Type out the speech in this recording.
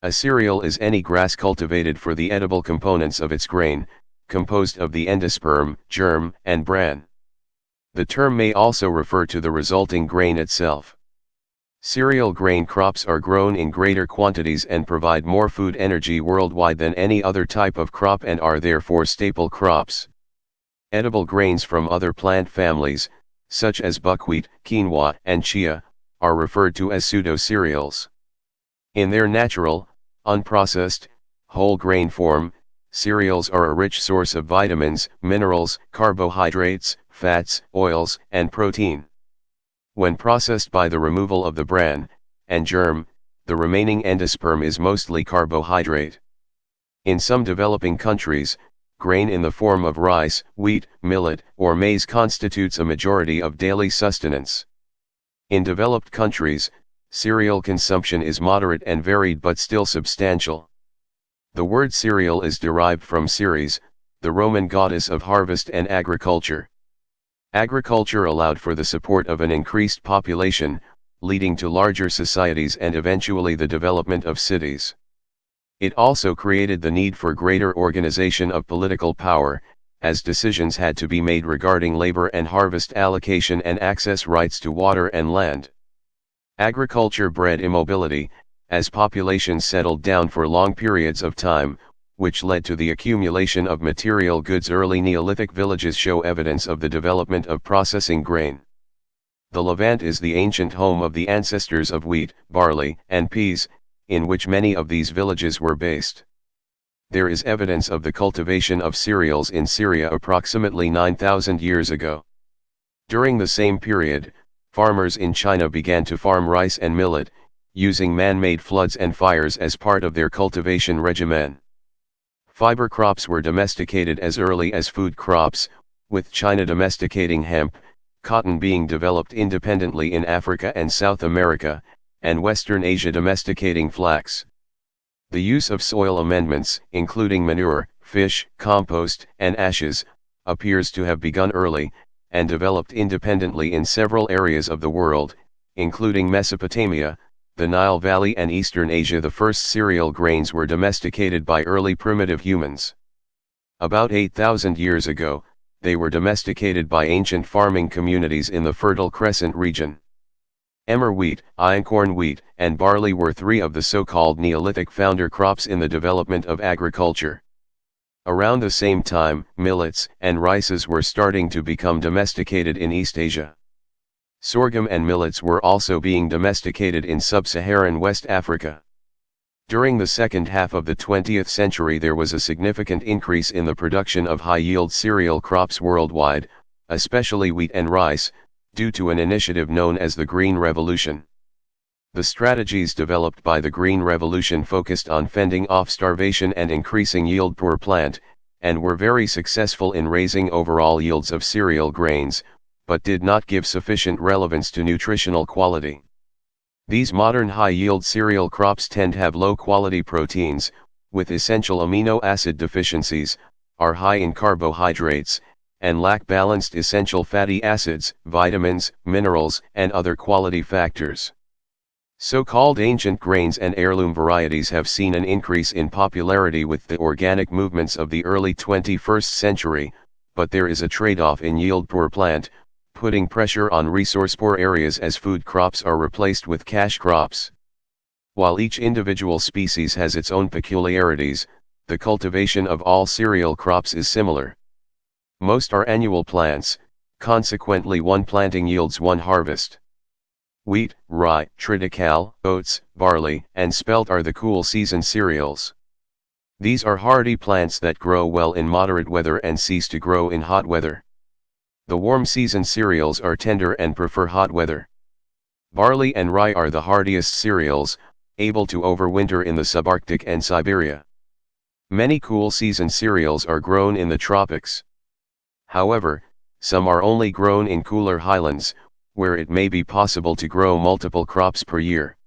A cereal is any grass cultivated for the edible components of its grain, composed of the endosperm, germ, and bran. The term may also refer to the resulting grain itself. Cereal grain crops are grown in greater quantities and provide more food energy worldwide than any other type of crop and are therefore staple crops. Edible grains from other plant families, such as buckwheat, quinoa, and chia, are referred to as pseudocereals. In their natural, unprocessed, whole grain form, cereals are a rich source of vitamins, minerals, carbohydrates, fats, oils, and protein. When processed by the removal of the bran and germ, the remaining endosperm is mostly carbohydrate. In some developing countries, grain in the form of rice, wheat, millet, or maize constitutes a majority of daily sustenance. In developed countries, cereal consumption is moderate and varied but still substantial. The word cereal is derived from Ceres, the Roman goddess of harvest and agriculture. Agriculture allowed for the support of an increased population, leading to larger societies and eventually the development of cities. It also created the need for greater organization of political power, as decisions had to be made regarding labor and harvest allocation and access rights to water and land. Agriculture bred immobility, as populations settled down for long periods of time, which led to the accumulation of material goods. Early Neolithic villages show evidence of the development of processing grain. The Levant is the ancient home of the ancestors of wheat, barley, and peas, in which many of these villages were based. There is evidence of the cultivation of cereals in Syria approximately 9,000 years ago. During the same period, farmers in China began to farm rice and millet, using man-made floods and fires as part of their cultivation regimen. Fiber crops were domesticated as early as food crops, with China domesticating hemp, cotton being developed independently in Africa and South America, and Western Asia domesticating flax. The use of soil amendments, including manure, fish, compost, and ashes, appears to have begun early, and developed independently in several areas of the world, including Mesopotamia, the Nile Valley and Eastern Asia. The first cereal grains were domesticated by early primitive humans. About 8,000 years ago, they were domesticated by ancient farming communities in the Fertile Crescent region. Emmer wheat, einkorn wheat, and barley were three of the so-called Neolithic founder crops in the development of agriculture. Around the same time, millets and rices were starting to become domesticated in East Asia. Sorghum and millets were also being domesticated in sub-Saharan West Africa. During the second half of the 20th century there was a significant increase in the production of high-yield cereal crops worldwide, especially wheat and rice, due to an initiative known as the Green Revolution. The strategies developed by the Green Revolution focused on fending off starvation and increasing yield per plant, and were very successful in raising overall yields of cereal grains, but did not give sufficient relevance to nutritional quality. These modern high-yield cereal crops tend to have low-quality proteins, with essential amino acid deficiencies, are high in carbohydrates, and lack balanced essential fatty acids, vitamins, minerals, and other quality factors. So-called ancient grains and heirloom varieties have seen an increase in popularity with the organic movements of the early 21st century, but there is a trade-off in yield per plant, putting pressure on resource-poor areas as food crops are replaced with cash crops. While each individual species has its own peculiarities, the cultivation of all cereal crops is similar. Most are annual plants, consequently one planting yields one harvest. Wheat, rye, triticale, oats, barley, and spelt are the cool season cereals. These are hardy plants that grow well in moderate weather and cease to grow in hot weather. The warm season cereals are tender and prefer hot weather. Barley and rye are the hardiest cereals, able to overwinter in the subarctic and Siberia. Many cool season cereals are grown in the tropics. However, some are only grown in cooler highlands, where it may be possible to grow multiple crops per year.